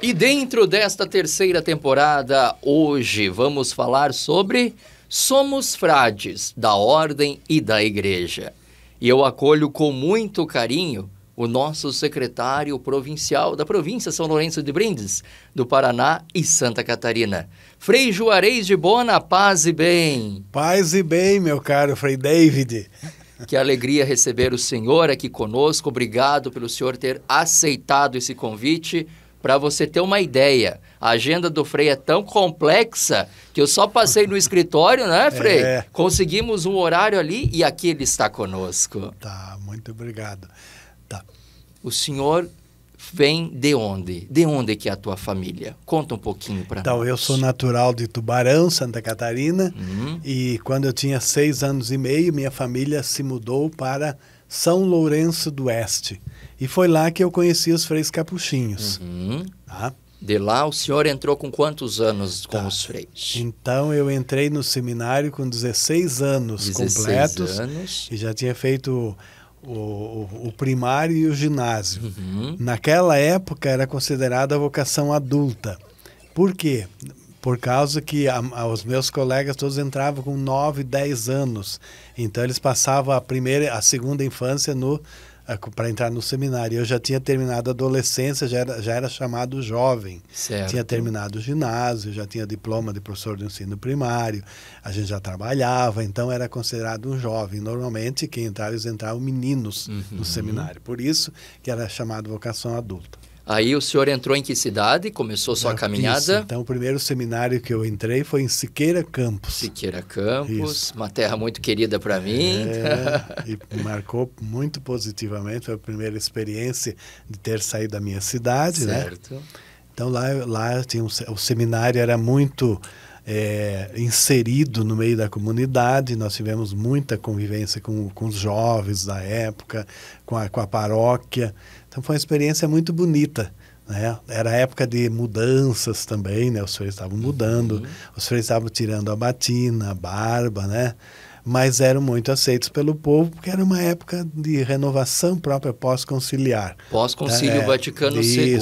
E dentro desta terceira temporada, hoje vamos falar sobre Somos Frades da Ordem e da Igreja. E eu acolho com muito carinho o nosso secretário provincial da província São Lourenço de Brindes, do Paraná e Santa Catarina. Frei Juarez de Bona, paz e bem. Paz e bem, meu caro Frei David. Que alegria receber o senhor aqui conosco. Obrigado pelo senhor ter aceitado esse convite. Para você ter uma ideia, a agenda do Frei é tão complexa que eu só passei no escritório, né, Frei? Conseguimos um horário ali e aqui ele está conosco. Tá, muito obrigado. Tá. O senhor vem de onde? De onde que é a tua família? Conta um pouquinho para nós. Então, eu sou natural de Tubarão, Santa Catarina, e quando eu tinha 6 anos e meio, minha família se mudou para São Lourenço do Oeste. E foi lá que eu conheci os freis capuchinhos. Tá? De lá, o senhor entrou com quantos anos com os freis? Então, eu entrei no seminário com 16 anos completos. E já tinha feito o primário e o ginásio. Naquela época, era considerada a vocação adulta. Por quê? Por causa que os meus colegas todos entravam com 9, 10 anos. Então, eles passavam a segunda infância para entrar no seminário. Eu já tinha terminado a adolescência, já era chamado jovem. Certo. Tinha terminado o ginásio, já tinha diploma de professor de ensino primário, a gente já trabalhava, então era considerado um jovem. Normalmente, quem entrava, eles entravam meninos no seminário. Por isso que era chamado vocação adulta. Aí o senhor entrou em que cidade? Começou sua caminhada? Isso. Então, o primeiro seminário que eu entrei foi em Siqueira Campos. Siqueira Campos, isso. Uma terra muito querida para mim. E marcou muito positivamente, foi a primeira experiência de ter saído da minha cidade. Certo. Né? Então, lá tinha o seminário era muito inserido no meio da comunidade, nós tivemos muita convivência com os jovens da época, com a paróquia. Então foi uma experiência muito bonita, né? Era a época de mudanças também, né? Os freis estavam mudando, os freis estavam tirando a batina, a barba, né? Mas eram muito aceitos pelo povo, porque era uma época de renovação própria pós-conciliar. Pós-concílio Vaticano II.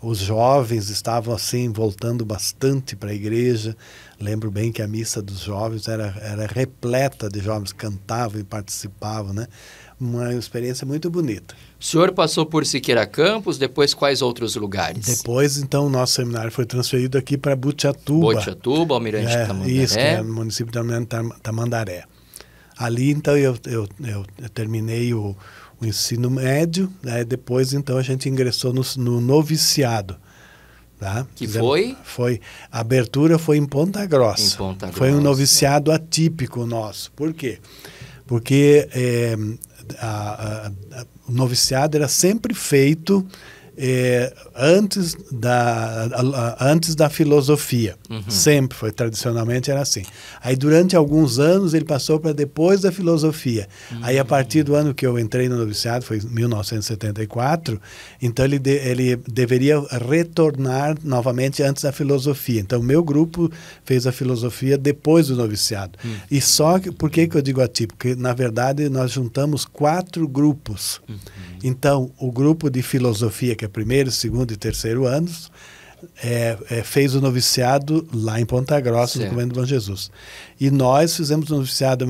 Os jovens estavam assim voltando bastante para a igreja. Lembro bem que a missa dos jovens era repleta de jovens, cantavam e participavam, né? Uma experiência muito bonita. O senhor passou por Siqueira Campos, depois quais outros lugares? Depois, então, o nosso seminário foi transferido aqui para Botiatuba. Botiatuba, Almirante Tamandaré. Isso, que é o município de Almirante Tamandaré. Ali, então, eu terminei o ensino médio, né? Depois, então, a gente ingressou no noviciado. Tá? Que foi? A abertura foi em Ponta Grossa. Em Ponta Grossa. Foi um noviciado atípico nosso. Por quê? Porque o noviciado era sempre feito antes da filosofia. Sempre foi, tradicionalmente era assim. Aí durante alguns anos ele passou para depois da filosofia. Aí a partir do ano que eu entrei no noviciado, foi em 1974, então ele deveria retornar novamente antes da filosofia. Então o meu grupo fez a filosofia depois do noviciado. E só que, por que eu digo atípico? Porque na verdade nós juntamos 4 grupos. Então o grupo de filosofia, que é primeiro, segundo e terceiro anos, fez o noviciado lá em Ponta Grossa, no Convento do Bom Jesus. E nós fizemos o noviciado,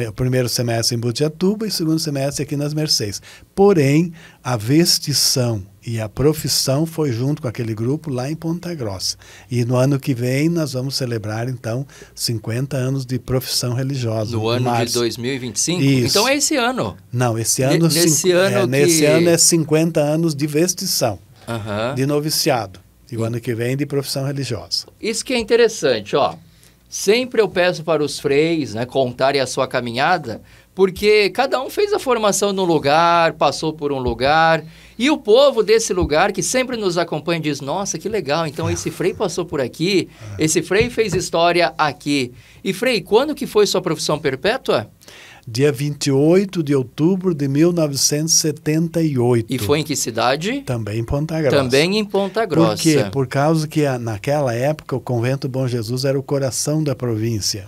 o primeiro semestre em Botiatuba e o segundo semestre aqui nas Mercês. Porém, a vestição e a profissão foi junto com aquele grupo lá em Ponta Grossa. E no ano que vem nós vamos celebrar, então, 50 anos de profissão religiosa. No ano de 2025? Isso. Então é esse ano. Não, esse ano... Nesse ano é 50 anos de vestição, de noviciado. E o ano que vem de profissão religiosa. Isso que é interessante, ó. Sempre eu peço para os freis, né, contarem a sua caminhada, porque cada um fez a formação num lugar, passou por um lugar, e o povo desse lugar que sempre nos acompanha diz, nossa, que legal, então esse frei passou por aqui, esse frei fez história aqui. E frei, quando que foi sua profissão perpétua? dia 28 de outubro de 1978. E foi em que cidade? Também em Ponta Grossa. Também em Ponta Grossa. Por quê? Por causa que naquela época o Convento Bom Jesus era o coração da província.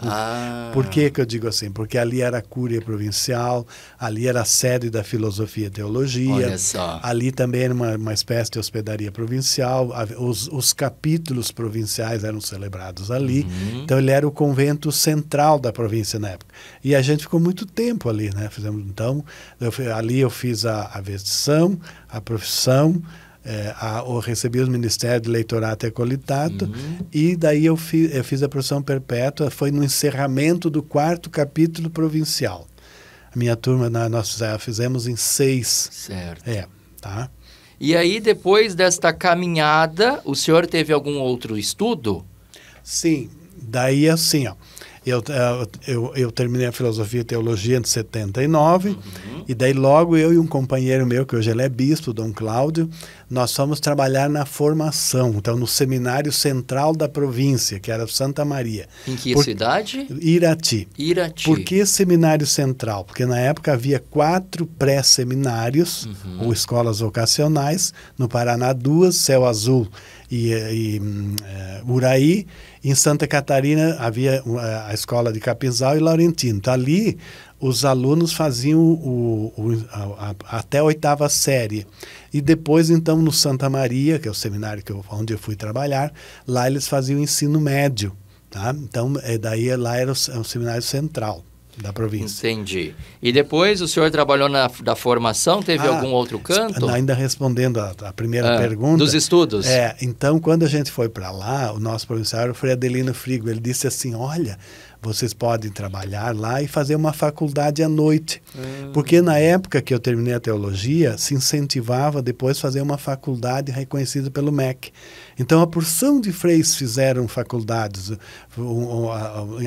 Por que eu digo assim? Porque ali era a cúria provincial, ali era a sede da filosofia e teologia. Olha só. Ali também era uma espécie de hospedaria provincial. Os capítulos provinciais eram celebrados ali. Então ele era o convento central da província na época. E a gente ficou muito tempo ali, né? Então, ali eu fiz a vestição, a profissão, eu recebi os ministérios de leitorato e acolitato, e daí eu fiz a profissão perpétua, foi no encerramento do 4º capítulo provincial. A minha turma, nós fizemos em 6. Certo. Tá? E aí, depois desta caminhada, o senhor teve algum outro estudo? Sim, daí assim, ó. Eu terminei a filosofia e teologia em 79, e daí logo eu e um companheiro meu, que hoje ele é bispo, Dom Cláudio, nós fomos trabalhar na formação, então no seminário central da província, que era Santa Maria. Em que cidade? Irati. Irati. Por que seminário central? Porque na época havia 4 pré-seminários, ou escolas vocacionais, no Paraná 2, Céu Azul e Uraí. Em Santa Catarina havia a escola de Capinzal e Laurentino. Então, ali os alunos faziam até a 8ª série. E depois, então, no Santa Maria, que é o seminário onde eu fui trabalhar, lá eles faziam o ensino médio. Tá? Então, daí lá era o seminário central da província. Entendi. E depois o senhor trabalhou da formação, teve algum outro canto? Ainda respondendo a primeira pergunta. Dos estudos? Então, quando a gente foi para lá, o nosso professor era o Frei Adelino Frigo, ele disse assim, olha, vocês podem trabalhar lá e fazer uma faculdade à noite. Porque na época que eu terminei a teologia, se incentivava depois fazer uma faculdade reconhecida pelo MEC. Então, a porção de freis fizeram faculdades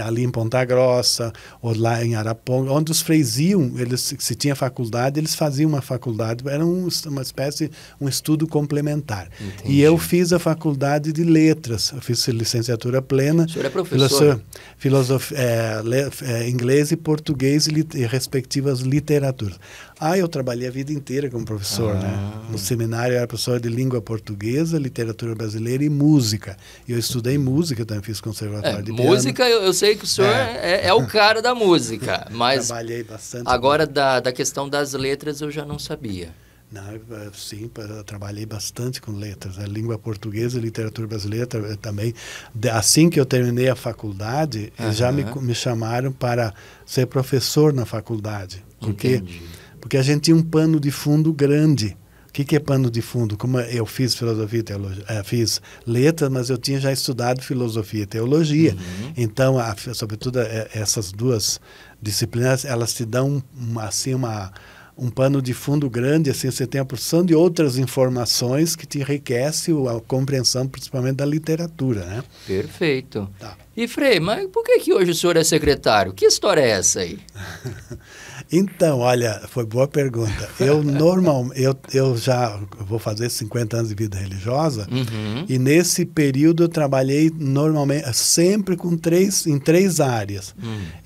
ali em Ponta Grossa, ou lá em Araponga, onde os freis iam, se tinha faculdade, eles faziam uma faculdade, era uma espécie, um estudo complementar. Entendi. E eu fiz a faculdade de letras, eu fiz licenciatura plena. O senhor é professor? Inglês e português e respectivas literaturas. Eu trabalhei a vida inteira como professor, né? No seminário eu era professor de língua portuguesa, literatura brasileira e música. Eu estudei música, também fiz conservatório de piano. Música, eu sei que o senhor é o cara da música, mas trabalhei bastante. Agora da questão das letras eu já não sabia. Não, sim, eu trabalhei bastante com letras, língua portuguesa e literatura brasileira também. Assim que eu terminei a faculdade, eles já me chamaram para ser professor na faculdade. Porque a gente tinha um pano de fundo grande. O que é pano de fundo? Como eu fiz filosofia e teologia, fiz letras, mas eu tinha já estudado filosofia e teologia. Então, sobretudo essas duas disciplinas, elas te dão um pano de fundo grande, assim, você tem a porção de outras informações que te enriquece a compreensão, principalmente da literatura, né? Perfeito. Tá. E Frei, mas por que hoje o senhor é secretário? Que história é essa aí? Então, olha, foi boa pergunta. Eu já vou fazer 50 anos de vida religiosa, e nesse período eu trabalhei normalmente, sempre em 3 áreas.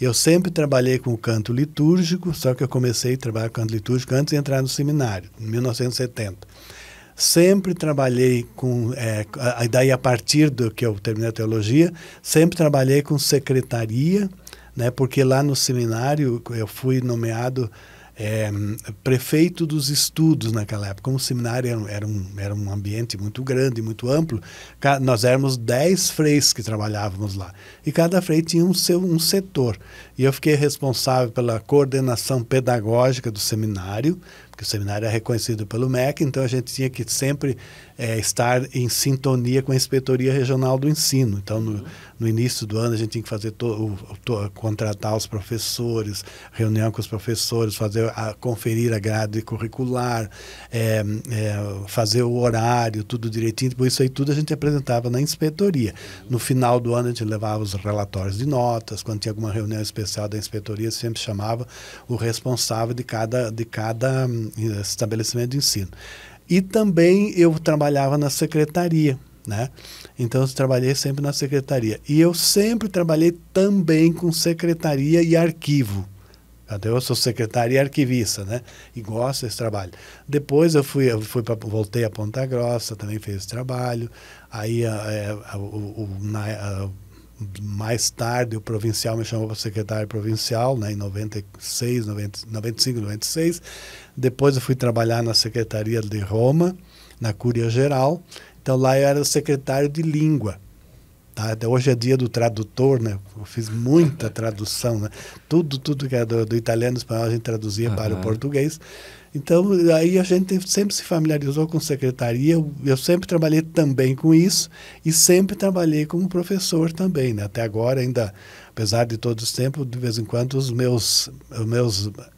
Eu sempre trabalhei com o canto litúrgico, só que eu comecei a trabalhar com canto litúrgico antes de entrar no seminário, em 1970. Sempre trabalhei com, daí a partir do que eu terminei a teologia, sempre trabalhei com secretaria, né, porque lá no seminário eu fui nomeado prefeito dos estudos naquela época. Como o seminário era um ambiente muito grande, muito amplo, nós éramos 10 freis que trabalhávamos lá. E cada frei tinha um setor. E eu fiquei responsável pela coordenação pedagógica do seminário, porque o seminário é reconhecido pelo MEC, então a gente tinha que sempre estar em sintonia com a Inspetoria Regional do Ensino. Então, no início do ano, a gente tinha que fazer contratar os professores, reunião com os professores, conferir a grade curricular, fazer o horário, tudo direitinho. Por isso aí tudo a gente apresentava na inspetoria. No final do ano, a gente levava os relatórios de notas. Quando tinha alguma reunião especial da inspetoria, sempre chamava o responsável de cada estabelecimento de ensino. E também eu trabalhava na secretaria, né? Então eu trabalhei sempre na secretaria. E eu sempre trabalhei também com secretaria e arquivo, Até eu sou secretário e arquivista, né? E gosto desse trabalho. Depois voltei a Ponta Grossa, também fiz esse trabalho. Aí, mais tarde, o provincial me chamou para secretário provincial, né, em 95, 96. Depois eu fui trabalhar na Secretaria de Roma, na Cúria Geral. Então, lá eu era secretário de língua. Tá? Até hoje é dia do tradutor, né? Eu fiz muita tradução, né? Tudo que é do italiano e espanhol a gente traduzia para o português. Então, aí a gente sempre se familiarizou com secretaria. Eu sempre trabalhei também com isso e sempre trabalhei como professor também, né? Até agora ainda, apesar de todos os tempos, de vez em quando os meus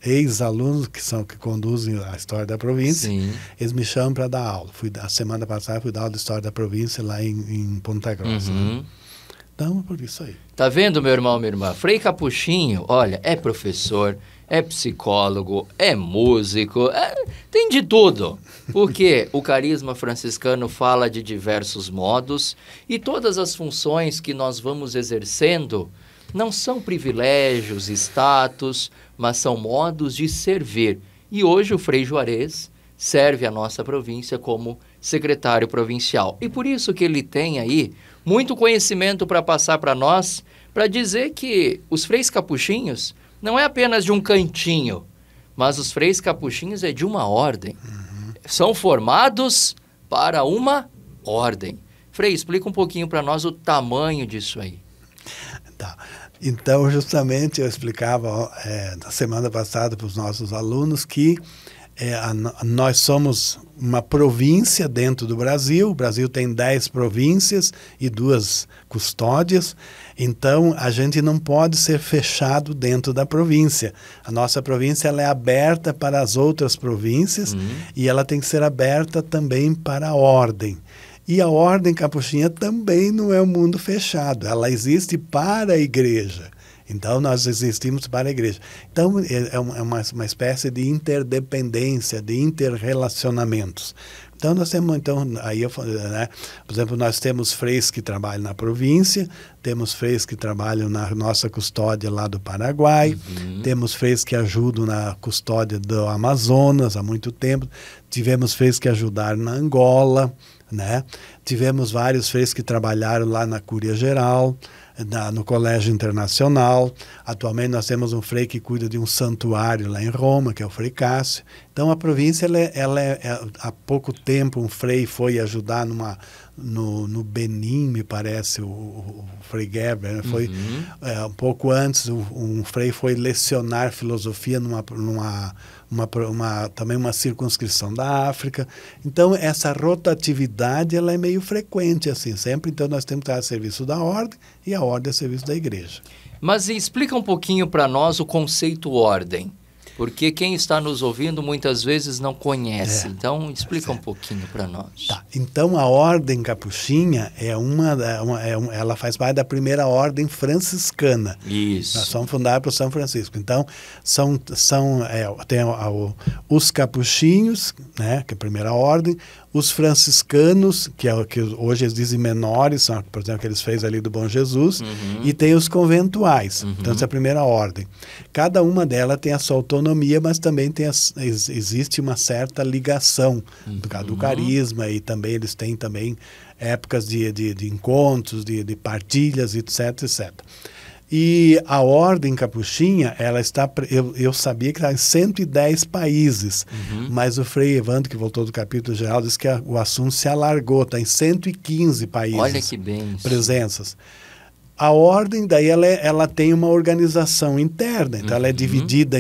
ex-alunos que conduzem a História da Província, sim, eles me chamam para dar aula. A semana passada fui dar aula de História da Província lá em Ponta Grossa. Né? Então, por isso aí. Tá vendo, meu irmão, minha irmã? Frei Capuchinho, olha, é professor, é psicólogo, é músico, tem de tudo. Porque o carisma franciscano fala de diversos modos e todas as funções que nós vamos exercendo não são privilégios, status, mas são modos de servir. E hoje o Frei Juarez serve a nossa província como secretário provincial. E por isso que ele tem aí muito conhecimento para passar para nós, para dizer que os freis capuchinhos não é apenas de um cantinho, mas os freis capuchinhos é de uma ordem. São formados para uma ordem. Frei, explica um pouquinho para nós o tamanho disso aí. Tá. Então, justamente, eu explicava na semana passada para os nossos alunos que nós somos uma província dentro do Brasil. O Brasil tem 10 províncias e 2 custódias. Então, a gente não pode ser fechado dentro da província. A nossa província ela é aberta para as outras províncias e ela tem que ser aberta também para a ordem. E a ordem capuchinha também não é um mundo fechado. Ela existe para a igreja. Então, nós existimos para a igreja. Então, é uma espécie de interdependência, de interrelacionamentos. Então, nós temos, né, por exemplo, nós temos freis que trabalham na província, temos freis que trabalham na nossa custódia lá do Paraguai, temos freis que ajudam na custódia do Amazonas há muito tempo, tivemos freis que ajudaram na Angola, né? Tivemos vários freis que trabalharam lá na Cúria Geral, no Colégio Internacional. Atualmente nós temos um frei que cuida de um santuário lá em Roma, que é o Frei Cássio. Então a província, há pouco tempo um frei foi ajudar no Benin, me parece, o Frei Geber, né? Foi um pouco antes, um frei foi lecionar filosofia também uma circunscrição da África. Então essa rotatividade ela é meio frequente assim, sempre. Então nós temos que estar a serviço da ordem e a ordem a serviço da igreja. Mas explica um pouquinho para nós o conceito ordem, porque quem está nos ouvindo muitas vezes não conhece. Então explica um pouquinho para nós. Tá. Então a ordem capuchinha ela faz parte da primeira ordem franciscana. Isso. Nós somos fundados por São Francisco. Então tem os capuchinhos, né, que é a primeira ordem, os franciscanos, que hoje eles dizem menores, são, por exemplo, que eles fez ali do Bom Jesus, e tem os conventuais. Então, essa é a primeira ordem. Cada uma delas tem a sua autonomia, mas também existe uma certa ligação por causa do carisma, e também eles têm também épocas de encontros, de partilhas, etc, etc. E a ordem capuchinha, ela está, eu sabia que está em 110 países, mas o Frei Evandro, que voltou do capítulo geral, disse que o assunto se alargou, está em 115 países. Olha que bem. Presenças. A ordem, daí ela tem uma organização interna, então ela é dividida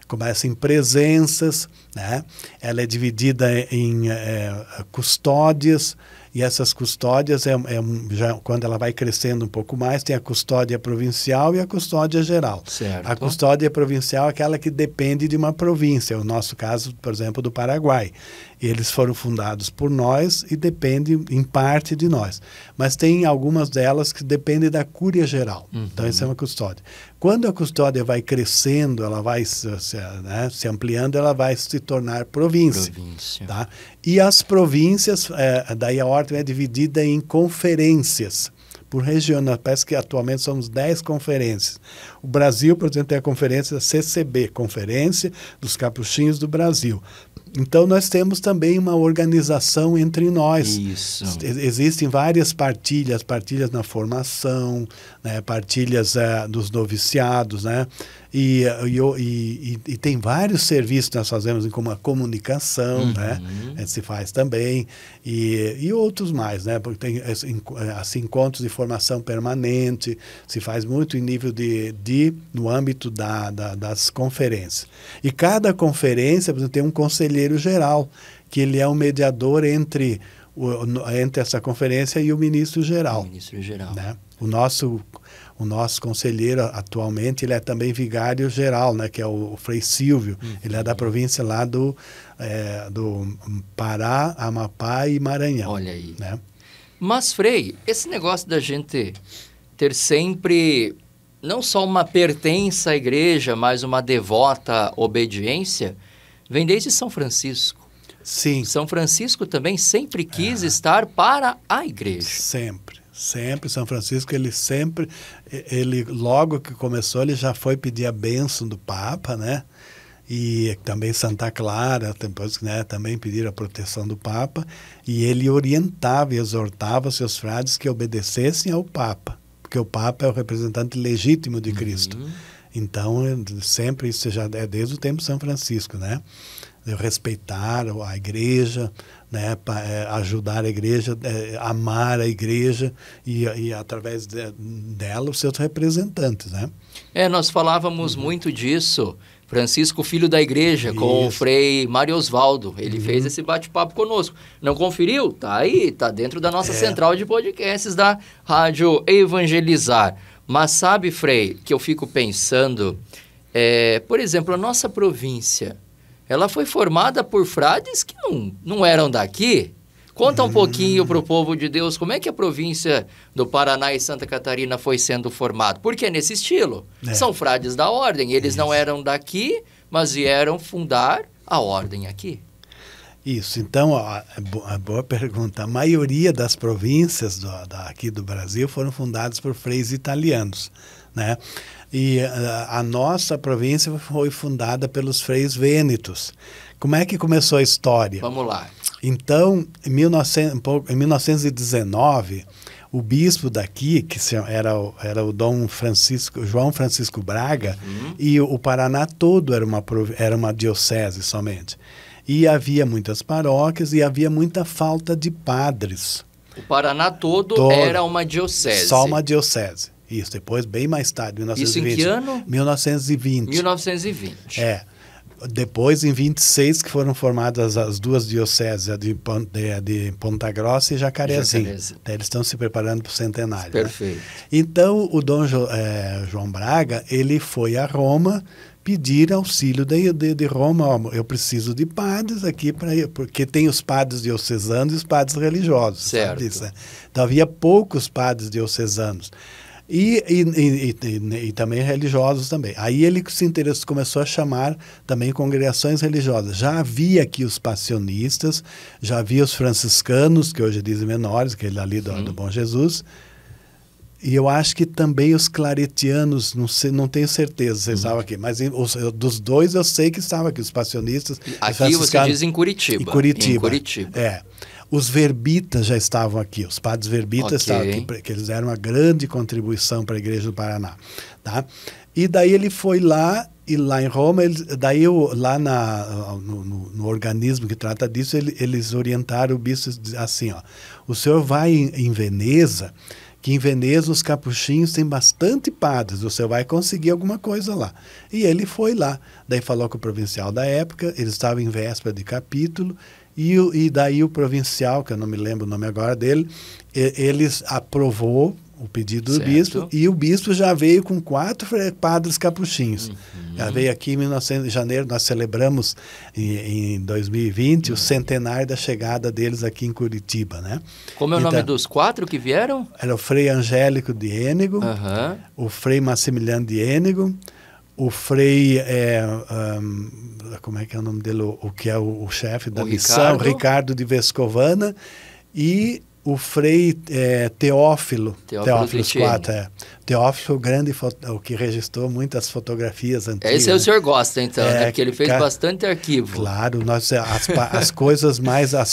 começa em presenças, né? Ela é dividida em custódias, e essas custódias, já, quando ela vai crescendo um pouco mais, tem a custódia provincial e a custódia geral. Certo. A custódia provincial é aquela que depende de uma província, o nosso caso, por exemplo, do Paraguai. Eles foram fundados por nós e dependem em parte de nós. Mas tem algumas delas que dependem da Cúria Geral. Então, essa é uma custódia. Quando a custódia vai crescendo, ela vai se ampliando, ela vai se tornar província. Tá? E as províncias, daí a ordem é dividida em conferências. por região. Parece que atualmente somos 10 conferências. O Brasil, por exemplo, tem a conferência da CCB, Conferência dos Capuchinhos do Brasil. Então, nós temos também uma organização entre nós. Isso. Existem várias partilhas na formação, né, partilhas dos noviciados, né, e tem vários serviços que nós fazemos, como a comunicação, né, se faz também, e outros mais, né, porque tem assim, encontros de formação permanente, se faz muito em nível no âmbito das conferências. E cada conferência, por exemplo, tem um conselheiro geral, que ele é um mediador entre essa conferência e o ministro geral. O ministro geral. Né? O nosso conselheiro atualmente, ele é também vigário geral, né? Que é o Frei Silvio. Ele é da província lá do Pará, Amapá e Maranhão. Olha aí. Né? Mas, Frei, esse negócio da gente ter sempre não só uma pertença à igreja, mas uma devota obediência, vem desde São Francisco. Sim. São Francisco também sempre quis estar para a igreja. Sempre. São Francisco, ele logo que começou, ele já foi pedir a bênção do Papa, né? E também Santa Clara, depois, né, também pediram a proteção do Papa, e ele orientava e exortava seus frades que obedecessem ao Papa, porque o Papa é o representante legítimo de Cristo. Então, sempre, isso já é desde o tempo de São Francisco, né? Respeitar a igreja, né, ajudar a igreja, amar a igreja e através dela os seus representantes, né? Nós falávamos muito disso. Francisco, filho da igreja, com o Frei Mário Osvaldo. Ele fez esse bate-papo conosco. Não conferiu? Tá aí, tá dentro da nossa central de podcasts da Rádio Evangelizar. Mas sabe, Frei, que eu fico pensando, por exemplo, a nossa província, ela foi formada por frades que não eram daqui. Conta um pouquinho para o povo de Deus como é que a província do Paraná e Santa Catarina foi sendo formada. Porque é nesse estilo. São frades da ordem. Eles não eram daqui, mas vieram fundar a ordem aqui. Isso. Então, a boa pergunta. A maioria das províncias aqui do Brasil foram fundadas por freis italianos, né? E a nossa província foi fundada pelos freis vênetos. Como é que começou a história? Vamos lá. Então, em 1919, o bispo daqui, que era o Dom João Francisco Braga, e o Paraná todo era uma diocese somente. E havia muitas paróquias e havia muita falta de padres. O Paraná todo era uma diocese. Só uma diocese. Isso, depois, bem mais tarde, 1920. Isso em que ano? 1920. 1920. Depois, em 26, que foram formadas as duas dioceses, a de Ponta Grossa e Jacarezinho. Eles estão se preparando para o centenário. Perfeito. Né? Então, o Dom João Braga, ele foi a Roma pedir auxílio de Roma. Eu preciso de padres aqui, porque tem os padres diocesanos e os padres religiosos. Certo. Sabe disso, né? Então, havia poucos padres diocesanos. E também religiosos também. Aí ele se interessou, começou a chamar também congregações religiosas. Já havia aqui os passionistas, já havia os franciscanos, que hoje dizem menores, aquele ali do Bom Jesus. E eu acho que também os claretianos, não tenho certeza se estavam aqui, mas dos dois eu sei que estavam aqui, os passionistas. Aqui você diz em Curitiba. Em Curitiba. Em Curitiba. Os verbitas já estavam aqui, os padres verbitas estavam aqui, porque eles deram uma grande contribuição para a Igreja do Paraná. Tá? E daí ele foi lá, e lá em Roma, lá no organismo que trata disso, eles orientaram o bispo assim, o senhor vai em Veneza, que em Veneza os capuchinhos têm bastante padres, o senhor vai conseguir alguma coisa lá. E ele foi lá, daí falou com o provincial da época, eles estavam em véspera de capítulo, e daí o provincial, que eu não me lembro o nome agora dele, eles aprovou o pedido do bispo, e o bispo já veio com 4 padres capuchinhos. Já veio aqui em janeiro, nós celebramos em 2020 o centenário da chegada deles aqui em Curitiba, né? Como é o nome dos 4 que vieram? Era o Frei Angélico de Ênego, o Frei Massimiliano de Ênego, o Frei, como é que é o nome dele, o que é o chefe da missão, Ricardo de Vescovana, e O Frei Teófilo Teófilo IV, Teófilo, o que registrou muitas fotografias antigas. Esse aí o senhor gosta, então, né? Porque ele fez bastante arquivo. Claro, as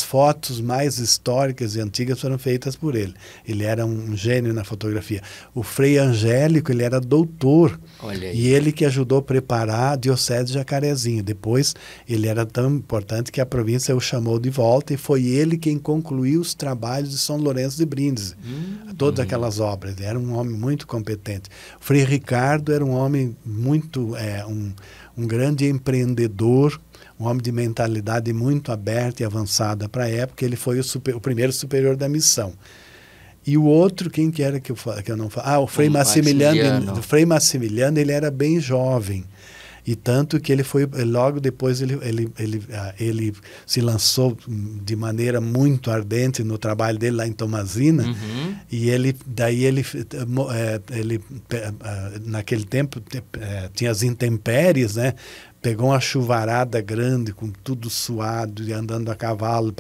fotos mais históricas e antigas foram feitas por ele. Ele era um gênio na fotografia. O Frei Angélico, ele era doutor. Olha aí. E ele que ajudou a preparar a Diocese de Jacarezinho. Depois, ele era tão importante que a província o chamou de volta e foi ele quem concluiu os trabalhos de São Lourenço de Brindisi. Todas aquelas obras. Ele era um homem muito competente. O Frei Ricardo era um homem muito, um grande empreendedor, um homem de mentalidade muito aberta e avançada para a época. Ele foi o primeiro superior da missão. E o outro, quem que era que eu não falo? O Frei Maximiliano. O Frei Maximiliano, ele era bem jovem. E tanto que ele foi, logo depois ele se lançou de maneira muito ardente no trabalho dele lá em Tomazina. E naquele tempo tinha as intempéries, né? Pegou uma chuvarada grande, com tudo suado, e andando a cavalo.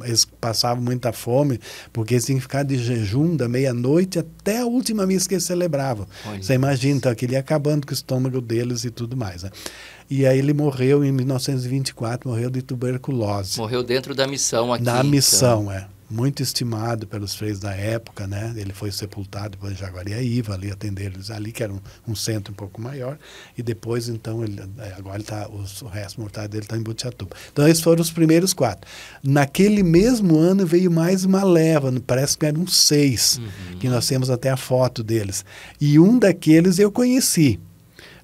Eles passavam muita fome, porque eles tinham que ficar de jejum da meia-noite até a última missa que eles celebravam. Você imagina, então, que ele ia acabando com o estômago deles e tudo mais. Né? E aí ele morreu em 1924, morreu de tuberculose. Morreu dentro da missão aqui. Na missão, muito estimado pelos freis da época, né? Ele foi sepultado depois em Jaguariaíva, ali atender eles ali, que era um centro um pouco maior, e depois, então, agora o resto mortal dele está em Botucatu. Então, esses foram os primeiros 4. Naquele mesmo ano veio mais uma leva, parece que eram 6, que nós temos até a foto deles. E um daqueles eu conheci,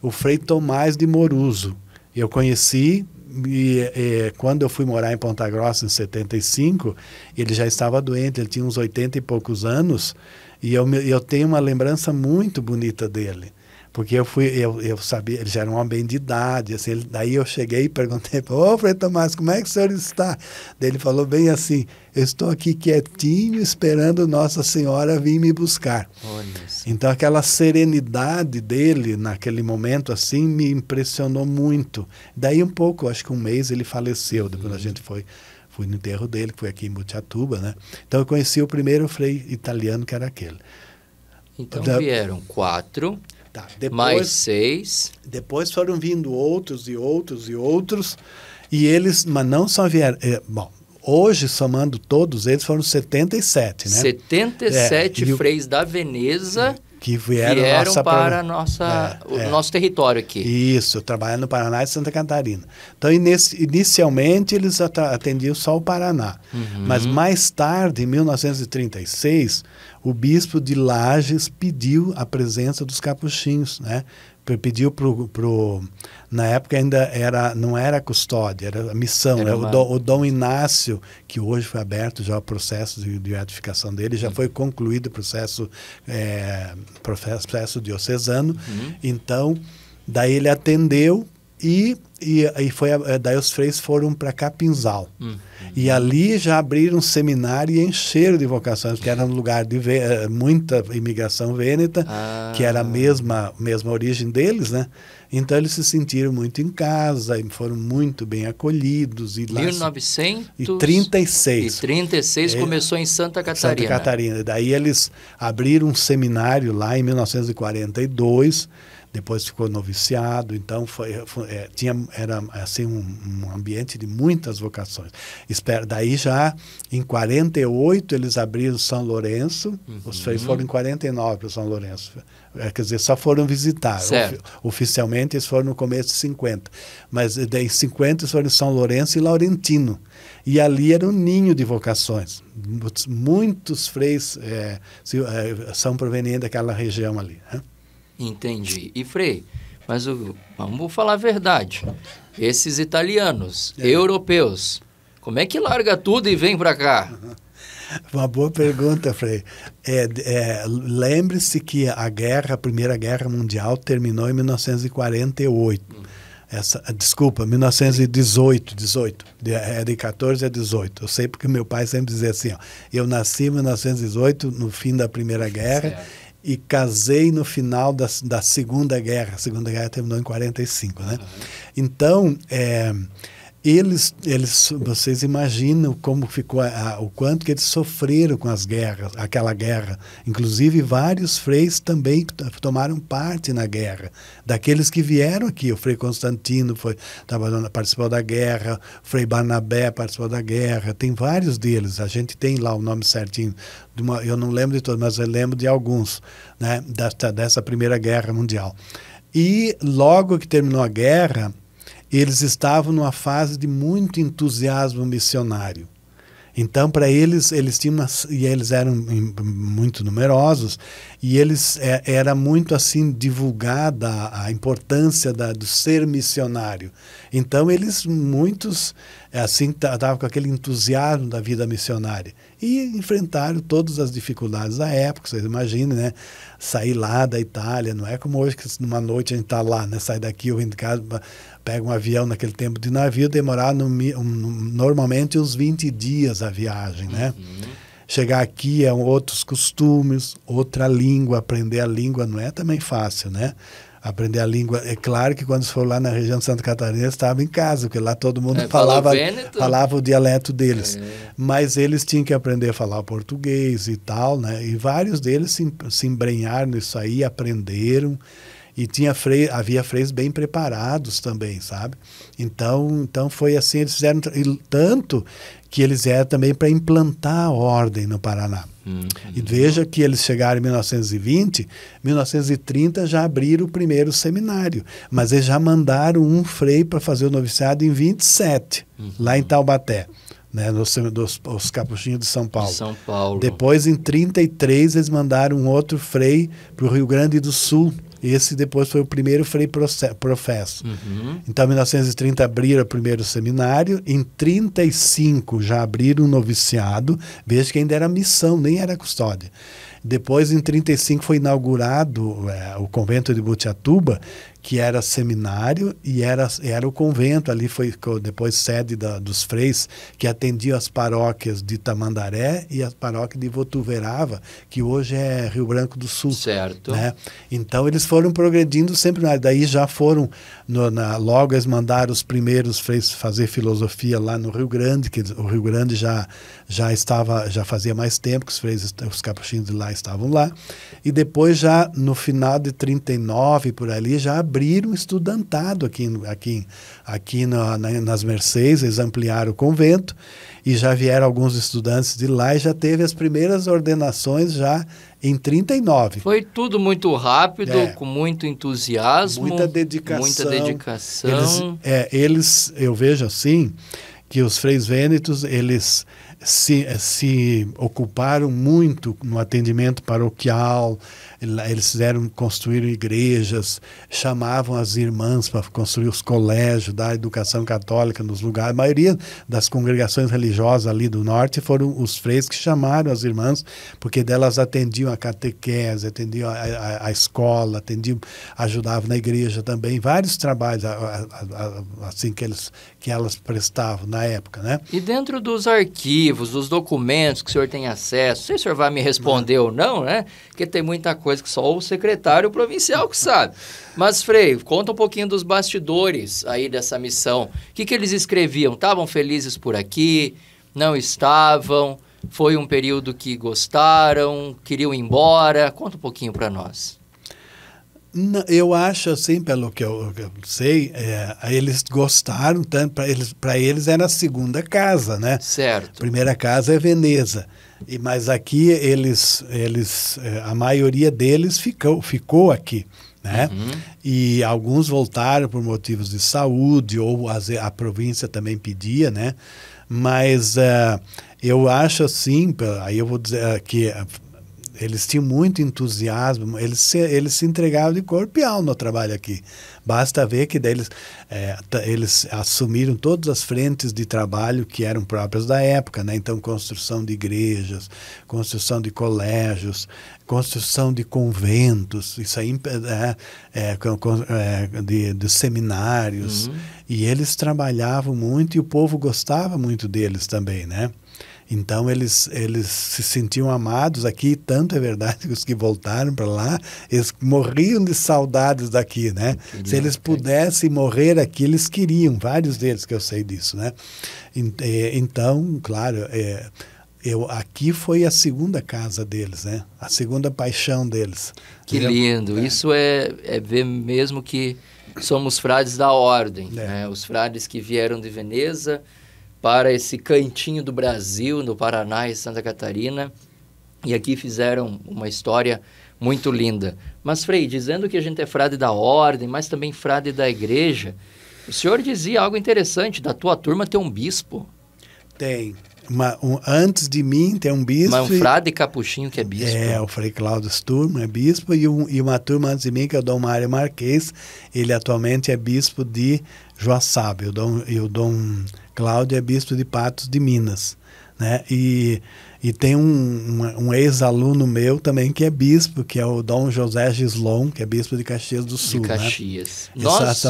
o Frei Tomás de Moruso. Eu conheci... E quando eu fui morar em Ponta Grossa em 75, ele já estava doente, ele tinha uns 80 e poucos anos, e eu tenho uma lembrança muito bonita dele, porque eu sabia, ele já era um homem bem de idade, assim, daí eu cheguei e perguntei para ele: Frei Tomás, como é que o senhor está? Daí ele falou bem assim: eu estou aqui quietinho esperando Nossa Senhora vir me buscar. Então aquela serenidade dele naquele momento assim me impressionou muito. Daí um pouco, acho que um mês ele faleceu, depois a gente fui no enterro dele, que foi aqui em Botucatuba, né? Então eu conheci o primeiro frei italiano, que era aquele. Então vieram 4... Tá, depois, mais 6. Depois foram vindo outros e outros e outros. E eles, mas não só vieram. Bom, hoje, somando todos eles, foram 77, né? 77 freis da Veneza que vieram para o nosso território aqui. Isso, trabalhando no Paraná e Santa Catarina. Então, inicialmente, eles atendiam só o Paraná. Mas mais tarde, em 1936, o bispo de Lages pediu a presença dos capuchinhos, né? Pediu na época ainda não era custódia, era a missão. O Dom Inácio, que hoje foi aberto já o processo de beatificação dele, já foi concluído o processo diocesano. Então, daí ele atendeu e daí os freis foram para Capinzal. E ali já abriram um seminário e encheram de vocações, porque era um lugar de muita imigração vêneta, que era a mesma origem deles, né? Então eles se sentiram muito em casa e foram muito bem acolhidos. E 1936. E 36 começou em Santa Catarina. Santa Catarina. Daí eles abriram um seminário lá em 1942. Depois ficou noviciado, então era assim um ambiente de muitas vocações. Daí já em 48 eles abriram São Lourenço, os freis foram em 49 para São Lourenço. Quer dizer, só foram visitar. Oficialmente eles foram no começo de 50, mas em 50 eles foram em São Lourenço e Laurentino. E ali era um ninho de vocações. Muitos freis são provenientes daquela região ali, né? Entendi. E Frei, mas vamos falar a verdade. Esses italianos, europeus, como é que larga tudo e vem para cá? Uma boa pergunta, Frei. Lembre-se que a Primeira Guerra Mundial terminou em 1948. 1918. De 14 a 18. Eu sei porque meu pai sempre dizia assim, eu nasci em 1918, no fim da Primeira Guerra, certo. E casei no final da Segunda Guerra. A Segunda Guerra terminou em 45, né? Então, vocês imaginam como ficou, o quanto que eles sofreram com as guerras, aquela guerra. Inclusive, vários freis também tomaram parte na guerra. Daqueles que vieram aqui, o Frei Constantino participou da guerra, o Frei Barnabé participou da guerra, tem vários deles. A gente tem lá o nome certinho. Eu não lembro de todos, mas eu lembro de alguns, né, dessa Primeira Guerra Mundial. E logo que terminou a guerra, eles estavam numa fase de muito entusiasmo missionário. Então, para eles tinham e eles eram muito numerosos, e era muito assim divulgada a importância do ser missionário. Então, muitos assim estavam com aquele entusiasmo da vida missionária e enfrentaram todas as dificuldades da época. Vocês imaginem, né? Sair lá da Itália, não é como hoje que numa noite a gente está lá, né? Sai daqui ou vem de casa, pega um avião. Naquele tempo de navio, demorava normalmente uns 20 dias a viagem, né? Chegar aqui outros costumes, outra língua, aprender a língua não é também fácil, né? Aprender a língua, é claro que quando for lá na região de Santa Catarina, estava em casa, porque lá todo mundo falava o dialeto deles. Mas eles tinham que aprender a falar português e tal, né? E vários deles se embrenharam nisso aí, aprenderam. E havia freis bem preparados também, sabe? Então foi assim, eles fizeram tanto que eles vieram também para implantar a ordem no Paraná. E veja que eles chegaram em 1920, 1930 já abriram o primeiro seminário, mas eles já mandaram um frei para fazer o noviciado em 27, lá em Taubaté, né, os Capuchinhos de São Paulo. Depois, em 33, eles mandaram um outro frei para o Rio Grande do Sul. Esse depois foi o primeiro frei professo. Então, em 1930 abriram o primeiro seminário, em 35 já abriram um noviciado, veja que ainda era missão, nem era custódia. Depois, em 35, foi inaugurado o convento de Butiatuba, que era seminário e era o convento. Ali foi depois sede dos freis, que atendiam as paróquias de Tamandaré e a paróquia de Votuverava, que hoje é Rio Branco do Sul. Certo. Né? Então, eles foram progredindo sempre. Daí já foram, logo eles mandaram os primeiros freis fazer filosofia lá no Rio Grande, que o Rio Grande já fazia mais tempo que os capuchinhos de lá estavam lá. E depois, já no final de 39, por ali, já abriram um estudantado aqui nas Mercês. Eles ampliaram o convento e já vieram alguns estudantes de lá e já teve as primeiras ordenações já em 39. Foi tudo muito rápido, com muito entusiasmo. Muita dedicação. Eu vejo assim que os freis vênetos, eles se ocuparam muito no atendimento paroquial. Eles construíram igrejas, chamavam as irmãs para construir os colégios, dar educação católica nos lugares. A maioria das congregações religiosas ali do norte foram os freis que chamaram as irmãs, porque delas atendiam a catequese, atendiam a escola, ajudavam na igreja também. Vários trabalhos assim que elas prestavam na época, né? E dentro dos arquivos, dos documentos que o senhor tem acesso, não sei se o senhor vai me responder ou não, né? Porque tem muita coisa que só o secretário provincial que sabe. Mas, Frei, conta um pouquinho dos bastidores aí dessa missão. O que eles escreviam? Estavam felizes por aqui? Não estavam? Foi um período que gostaram? Queriam ir embora? Conta um pouquinho para nós. Eu acho assim, pelo que eu sei, eles gostaram tanto, para eles era a segunda casa, né? Certo. A primeira casa é Veneza, mas aqui a maioria deles ficou aqui, né? E alguns voltaram por motivos de saúde, ou a província também pedia, né? Mas eu acho assim, aí eu vou dizer que eles tinham muito entusiasmo, eles se entregavam de corpo e alma no trabalho aqui. Basta ver que eles assumiram todas as frentes de trabalho que eram próprias da época, né? Então, construção de igrejas, construção de colégios, construção de conventos, isso aí, de seminários. E eles trabalhavam muito e o povo gostava muito deles também, né? Então, eles se sentiam amados aqui, tanto é verdade que os que voltaram para lá, eles morriam de saudades daqui, né? Se eles pudessem morrer aqui, eles queriam, vários deles que eu sei disso, né? Então, claro, aqui foi a segunda casa deles, né? A segunda paixão deles. Que lindo! Isso é ver mesmo que somos frades da ordem, né? Os frades que vieram de Veneza para esse cantinho do Brasil, no Paraná e Santa Catarina, e aqui fizeram uma história muito linda. Mas, Frei, dizendo que a gente é frade da ordem, mas também frade da igreja, o senhor dizia algo interessante, da tua turma tem um bispo. Tem. Antes de mim tem um bispo. Mas um frade capuchinho que é bispo. O Frei Cláudio Sturmo é bispo, e uma turma antes de mim, que é o Dom Mário Marquês, ele atualmente é bispo de Joaçaba, e o Dom Cláudio é bispo de Patos de Minas, né? E tem um ex-aluno meu também que é bispo, que é o Dom José Gislon, que é bispo de Caxias do Sul. De Caxias. Né?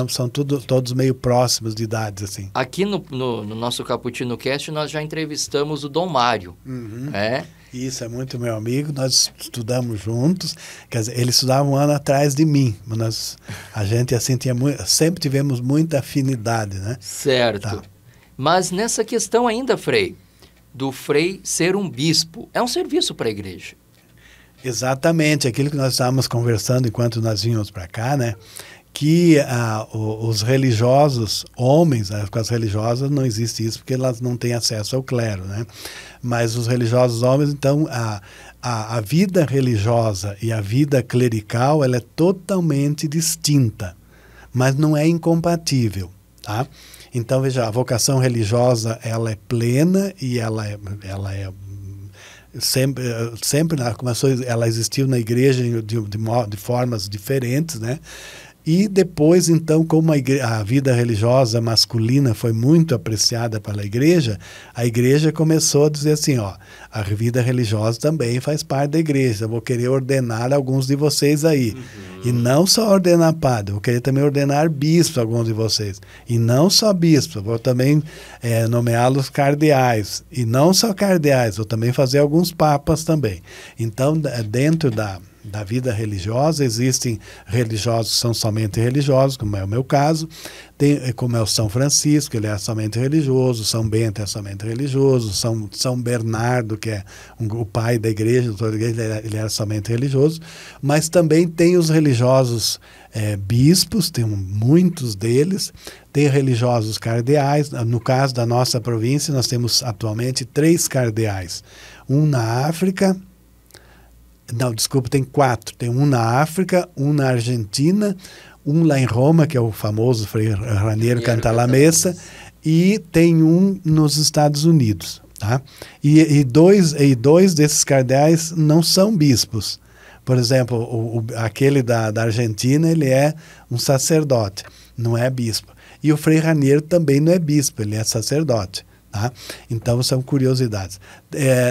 São todos meio próximos de idades, assim. Aqui no nosso Cappuccino Cast nós já entrevistamos o Dom Mário. Isso, é muito meu amigo, nós estudamos juntos, quer dizer, ele estudava um ano atrás de mim, mas a gente assim sempre tivemos muita afinidade, né? Certo. Tá. Mas nessa questão ainda, Frei, do Frei ser um bispo, é um serviço para a igreja. Exatamente, aquilo que nós estávamos conversando enquanto nós vínhamos para cá, né? Que os religiosos, homens, com as religiosas não existe isso, porque elas não têm acesso ao clero, né? Mas os religiosos homens, então, a vida religiosa e a vida clerical, ela é totalmente distinta, mas não é incompatível, tá? Então, veja, a vocação religiosa, ela é plena e ela é sempre começou, ela existiu na igreja de formas diferentes, né? E depois, então, como a vida religiosa masculina foi muito apreciada pela igreja, a igreja começou a dizer assim, ó, a vida religiosa também faz parte da igreja, eu vou querer ordenar alguns de vocês aí. E não só ordenar padre, vou querer também ordenar bispo alguns de vocês. E não só bispo, vou também nomeá-los cardeais. E não só cardeais, vou também fazer alguns papas também. Então, dentro da vida religiosa, existem religiosos que são somente religiosos, como é o meu caso, como é o São Francisco, ele é somente religioso, São Bento é somente religioso, São Bernardo, que é o pai da igreja, doutor da igreja, ele era somente religioso, mas também tem os religiosos bispos, tem muitos deles, tem religiosos cardeais. No caso da nossa província, nós temos atualmente 3 cardeais, um na África. Não, desculpa, tem 4. Tem um na África, um na Argentina, um lá em Roma, que é o famoso Frei Raniero Cantalamessa, e tem um nos Estados Unidos. Tá? E dois desses cardeais não são bispos. Por exemplo, aquele da Argentina, ele é um sacerdote, não é bispo. E o Frei Raniero também não é bispo, ele é sacerdote. Tá? Então, são curiosidades.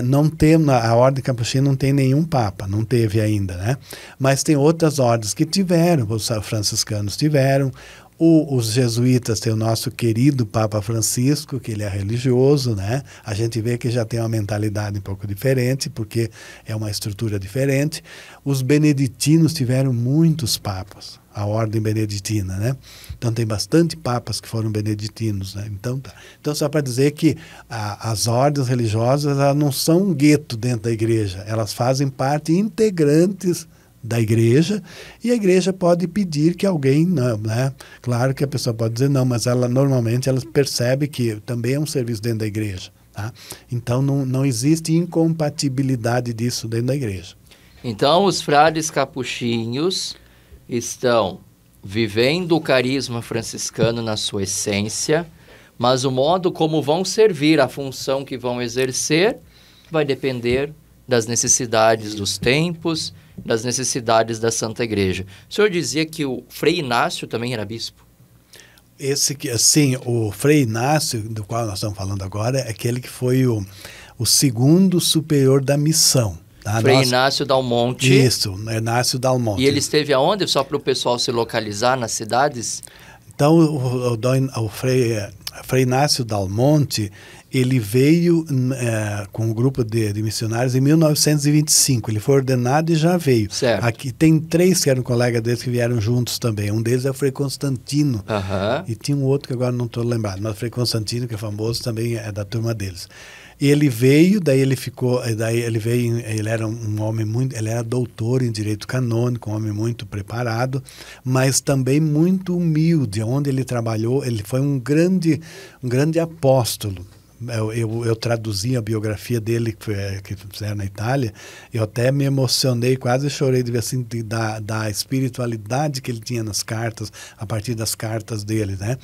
Não tem, a Ordem Capuchinha não tem nenhum papa, não teve ainda, né? Mas tem outras ordens que tiveram, os franciscanos tiveram, os jesuítas têm o nosso querido Papa Francisco, que ele é religioso, né? A gente vê que já tem uma mentalidade um pouco diferente, porque é uma estrutura diferente. Os beneditinos tiveram muitos papas, a ordem beneditina, né? Então tem bastante papas que foram beneditinos, né? Então só para dizer que as ordens religiosas, elas não são um gueto dentro da igreja, elas fazem parte integrantes da igreja, e a igreja pode pedir que alguém, né? Claro que a pessoa pode dizer não, mas normalmente ela percebe que também é um serviço dentro da igreja, tá? Então não existe incompatibilidade disso dentro da igreja. Então os frades capuchinhos estão vivendo o carisma franciscano na sua essência, mas o modo como vão servir, a função que vão exercer, vai depender das necessidades dos tempos, das necessidades da Santa Igreja. O senhor dizia que o Frei Inácio também era bispo? Sim, o Frei Inácio, do qual nós estamos falando agora, é aquele que foi o segundo superior da missão. Tá? Frei Inácio Dalmonte. Isso, Inácio Dalmonte. E ele esteve aonde? Só para o pessoal se localizar nas cidades? Então, o Frei Inácio Dalmonte, ele veio com um grupo de missionários em 1925. Ele foi ordenado e já veio. Certo. Aqui tem 3 que eram colegas deles que vieram juntos também. Um deles é o Frei Constantino. Aham. E tinha um outro que agora não estou lembrado, mas o Frei Constantino, que é famoso, também é da turma deles. E ele veio, daí ele ficou, ele era um homem muito, ele era doutor em direito canônico, um homem muito preparado, mas também muito humilde. Onde ele trabalhou, ele foi um grande apóstolo. Eu traduzi a biografia dele que fizeram na Itália, eu até me emocionei, quase chorei de ver assim, da espiritualidade que ele tinha nas cartas, a partir das cartas dele, né?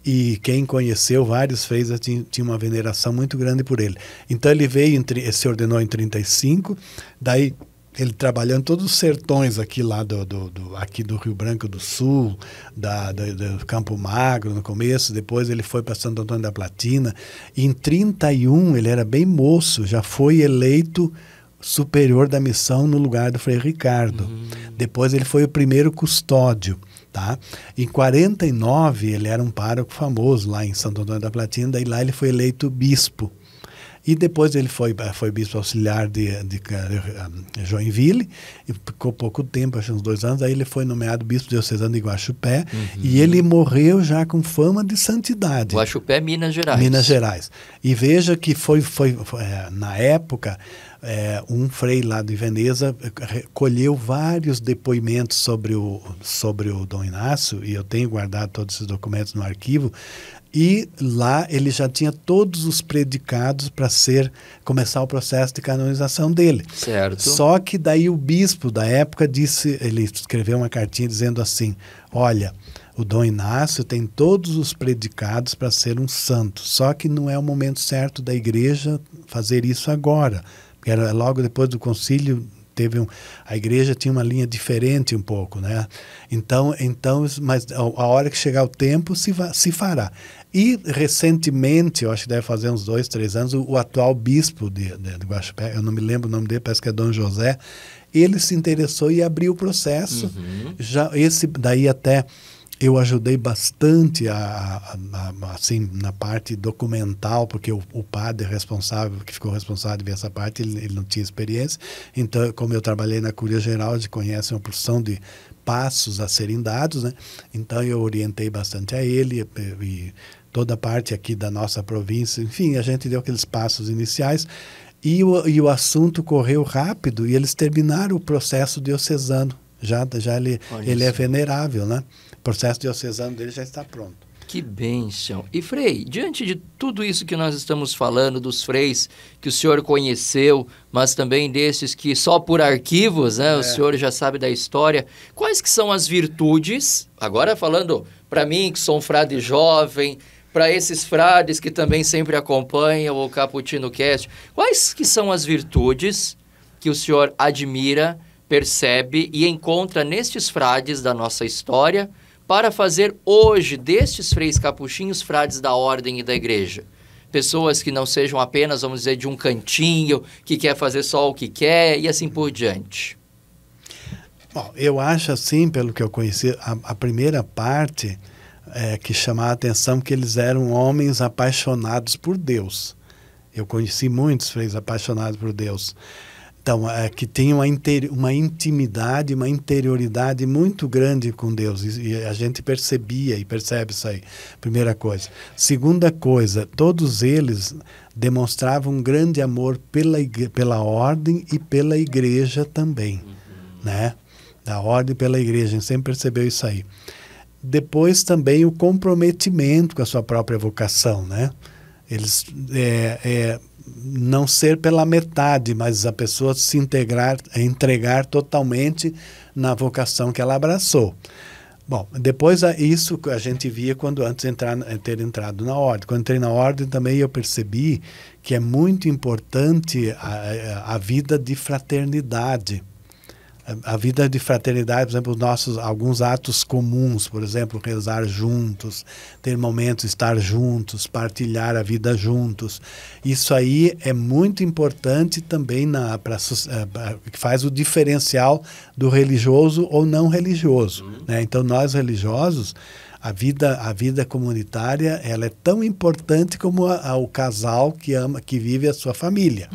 E quem conheceu vários freios tinha uma veneração muito grande por ele. Então ele veio, se ordenou em 35, daí ele trabalhando em todos os sertões aqui lá aqui do Rio Branco do Sul, do Campo Magro no começo, depois ele foi para Santo Antônio da Platina, e em 31 ele era bem moço, já foi eleito superior da missão no lugar do Frei Ricardo. Depois ele foi o primeiro custódio. Tá? Em 49 ele era um pároco famoso lá em Santo Antônio da Platina, daí lá ele foi eleito bispo. E depois ele foi bispo auxiliar de Joinville, e ficou pouco tempo, acho uns 2 anos, aí ele foi nomeado bispo diocesano de Guaxupé, e ele morreu já com fama de santidade. Guaxupé, Minas Gerais. Minas Gerais. E veja que foi na época, um frei lá de Veneza colheu vários depoimentos sobre o Dom Inácio, e eu tenho guardado todos esses documentos no arquivo, e lá ele já tinha todos os predicados para começar o processo de canonização dele. Certo. Só que daí o bispo da época ele escreveu uma cartinha dizendo assim, olha, o Dom Inácio tem todos os predicados para ser um santo, só que não é o momento certo da igreja fazer isso agora, porque era logo depois do concílio. A igreja tinha uma linha diferente um pouco, né? Então, mas a hora que chegar o tempo se fará. E recentemente, eu acho que deve fazer uns 2, 3 anos, o atual bispo de Guaxupé, eu não me lembro o nome dele, parece que é Dom José, ele se interessou e abriu o processo. Daí até eu ajudei bastante assim, na parte documental, porque o padre responsável, que ficou responsável de ver essa parte, ele não tinha experiência. Então, como eu trabalhei na Cúria Geral, a gente conhece uma porção de passos a serem dados, né? Então eu orientei bastante a ele e toda a parte aqui da nossa província. Enfim, a gente deu aqueles passos iniciais e o assunto correu rápido e eles terminaram o processo diocesano. Já ele é venerável, né? O processo diocesano dele já está pronto. Que bênção. E Frei, diante de tudo isso que nós estamos falando, dos freis que o senhor conheceu, mas também desses que só por arquivos, né, o senhor já sabe da história, quais que são as virtudes, agora falando para mim que sou um frade jovem, para esses frades que também sempre acompanham o Cappuccino Cast, quais que são as virtudes que o senhor admira, percebe e encontra nestes frades da nossa história para fazer hoje destes freis capuchinhos frades da ordem e da igreja? Pessoas que não sejam apenas, vamos dizer, de um cantinho, que quer fazer só o que quer e assim por diante. Bom, eu acho assim, pelo que eu conheci, a primeira parte que chamava a atenção que eles eram homens apaixonados por Deus. Eu conheci muitos freis apaixonados por Deus. Então, que tem uma intimidade, uma interioridade muito grande com Deus. E a gente percebia e percebe isso aí, primeira coisa. Segunda coisa, todos eles demonstravam um grande amor pela ordem e pela igreja também. Né? Da ordem e pela igreja, a gente sempre percebeu isso aí. Depois também o comprometimento com a sua própria vocação. Né? Eles... não ser pela metade, mas a pessoa se entregar totalmente na vocação que ela abraçou. Bom, depois isso a gente via antes de ter entrado na ordem. Quando entrei na ordem também eu percebi que é muito importante a vida de fraternidade. A vida de fraternidade, por exemplo, alguns atos comuns, por exemplo, rezar juntos, ter momentos, estar juntos, partilhar a vida juntos. Isso aí é muito importante também que faz o diferencial do religioso ou não religioso. Né? Então, nós religiosos, A vida comunitária, ela é tão importante como o casal que vive a sua família.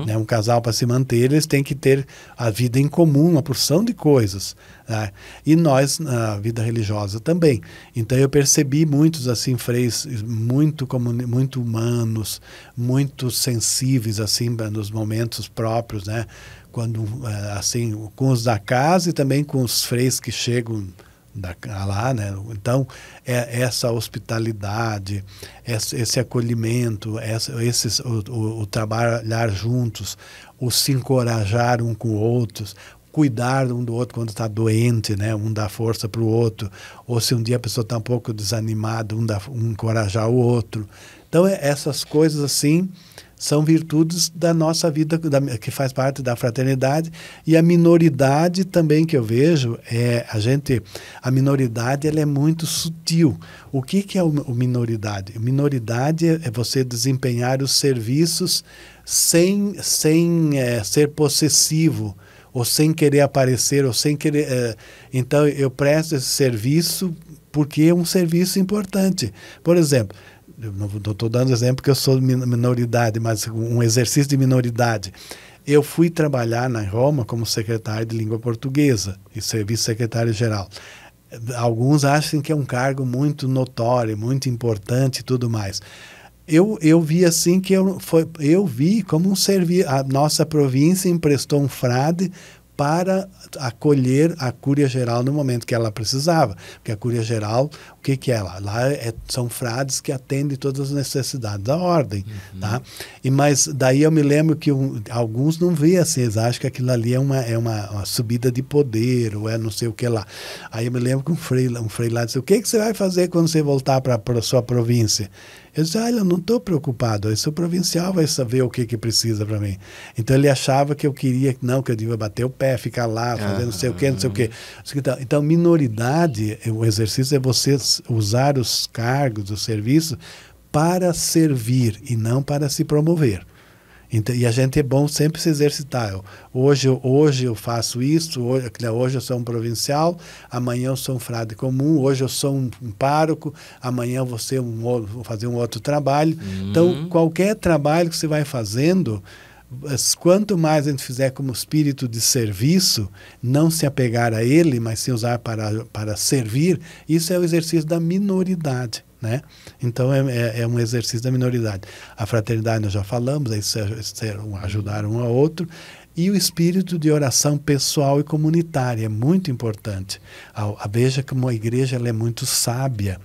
Né? Um casal, para se manter, eles têm que ter a vida em comum, uma porção de coisas. Né? E nós, na vida religiosa também. Então, eu percebi muitos, assim, freis muito humanos, muito sensíveis, assim, nos momentos próprios, né? Quando, assim, com os da casa e também com os freis que chegam lá, né? Então, essa hospitalidade, esse acolhimento, o trabalhar juntos, o se encorajar um com o outro, cuidar um do outro quando está doente, né? Um dá força para o outro, ou se um dia a pessoa está um pouco desanimada, um encorajar o outro. Então, essas coisas assim são virtudes da nossa vida, que faz parte da fraternidade. E a minoridade também que eu vejo, a minoridade ela é muito sutil. O que é o minoridade? A minoridade é você desempenhar os serviços sem ser possessivo, ou sem querer aparecer, ou sem querer... Então, eu presto esse serviço porque é um serviço importante. Por exemplo, eu não estou dando exemplo porque eu sou minoridade, mas um exercício de minoridade. Eu fui trabalhar na Roma como secretário de língua portuguesa e serviço secretário-geral. Alguns acham que é um cargo muito notório, muito importante e tudo mais. Eu vi assim que eu vi como um serviço. A nossa província emprestou um frade para acolher a Cúria Geral no momento que ela precisava. Porque a Cúria Geral, o que é lá? Lá são frades que atendem todas as necessidades da ordem. Tá? Mas daí eu me lembro que alguns não veem assim, eles acham que aquilo ali é uma subida de poder, ou não sei o que lá. Aí eu me lembro que um frei lá disse, o que você vai fazer quando você voltar para a sua província? Eu disse, eu não estou preocupado, esse provincial vai saber o que precisa para mim. Então ele achava que eu queria, que eu devia bater o pé, ficar lá, fazer não sei o que, não sei o que. Então, minoridade, o exercício é você usar os cargos, os serviços, para servir e não para se promover. Então, e a gente é bom sempre se exercitar. Hoje eu faço isso, hoje eu sou um provincial, amanhã eu sou um frade comum, hoje eu sou um pároco, amanhã eu vou fazer um outro trabalho. Então, qualquer trabalho que você vai fazendo, quanto mais a gente fizer como espírito de serviço, não se apegar a ele, mas se usar para servir, isso é o exercício da minoridade. Né? Então é um exercício da minoridade. A fraternidade nós já falamos, ajudar um ao outro, e o espírito de oração pessoal e comunitária é muito importante. Veja como a igreja ela é muito sábia.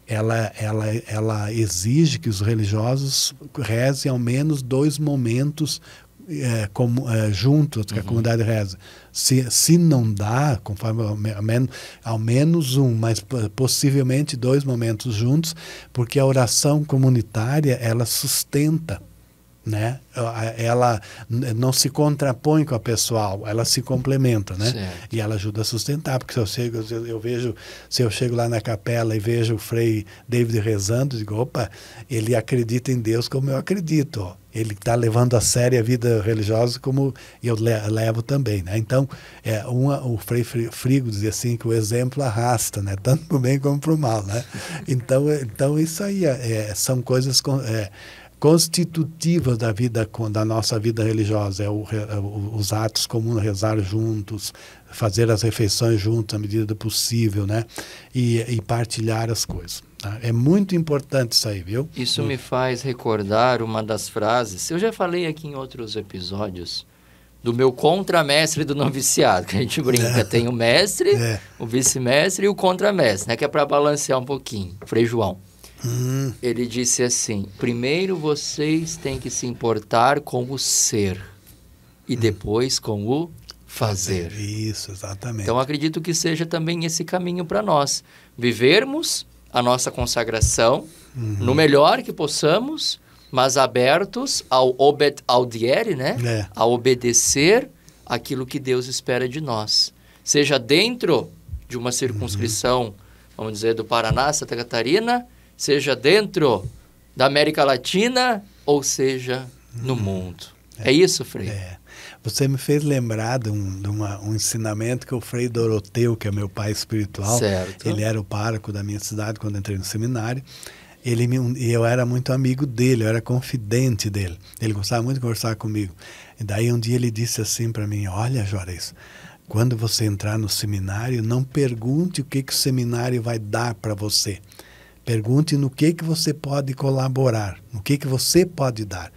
Ela exige que os religiosos rezem ao menos 2 momentos juntos, que a comunidade reza. Se não dá, conforme ao menos um, mas possivelmente 2 momentos juntos, porque a oração comunitária, ela sustenta, né? Ela não se contrapõe com a pessoal, ela se complementa, né? Certo. E ela ajuda a sustentar, porque se eu chego lá na capela e vejo o frei David rezando, digo, opa, ele acredita em Deus como eu acredito, ó. Ele está levando a sério a vida religiosa como eu levo também, né? Então, o Frei Frigo dizia assim que o exemplo arrasta, né? Tanto para o bem como para o mal, né? Então isso aí são coisas constitutivas da nossa vida religiosa. Os atos comuns, rezar juntos, fazer as refeições juntos à medida do possível, né? E partilhar as coisas. É muito importante isso aí, viu? Isso me faz recordar uma das frases, eu já falei aqui em outros episódios, do meu contramestre do noviciado, que a gente brinca, tem o mestre, o vice-mestre e o contramestre, né? Que é para balancear um pouquinho, Frei João. Ele disse assim, primeiro vocês têm que se importar com o ser e depois com o fazer. Isso, exatamente. Então acredito que seja também esse caminho para nós, vivermos a nossa consagração no melhor que possamos, mas abertos ao audiere, né? A obedecer aquilo que Deus espera de nós. Seja dentro de uma circunscrição, vamos dizer, do Paraná, Santa Catarina, seja dentro da América Latina, ou seja, no mundo. É isso, Frei? Você me fez lembrar de um ensinamento que o Frei Doroteu, que é meu pai espiritual, certo. Ele era o pároco da minha cidade quando entrei no seminário. Eu era muito amigo dele, eu era confidente dele. Ele gostava muito de conversar comigo. E daí um dia ele disse assim para mim: olha, Juarez, quando você entrar no seminário, não pergunte o que o seminário vai dar para você. Pergunte no que você pode colaborar, no que você pode dar.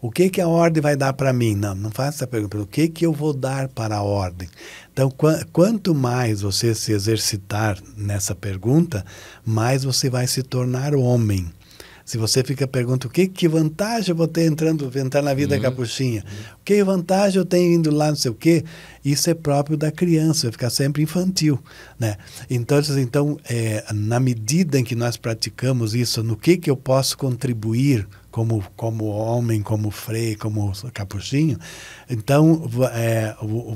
O que a ordem vai dar para mim? Não faça essa pergunta. O que eu vou dar para a ordem? Então, quanto mais você se exercitar nessa pergunta, mais você vai se tornar homem. Se você fica perguntando que vantagem eu vou ter entrar na vida capuchinha, que vantagem eu tenho indo lá, não sei o quê, isso é próprio da criança, vai ficar sempre infantil, né? Então, na medida em que nós praticamos isso, no que eu posso contribuir como homem, como frei, como capuchinho, então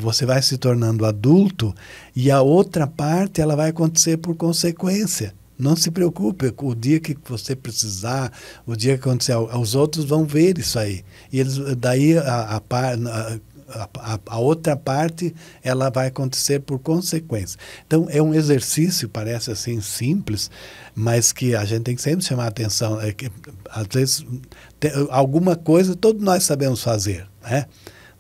você vai se tornando adulto e a outra parte ela vai acontecer por consequência. Não se preocupe, o dia que você precisar, o dia que acontecer, os outros vão ver isso aí. E eles, daí a outra parte, ela vai acontecer por consequência. Então, é um exercício, parece assim simples, mas que a gente tem que sempre chamar a atenção. Às vezes, alguma coisa todos nós sabemos fazer, né?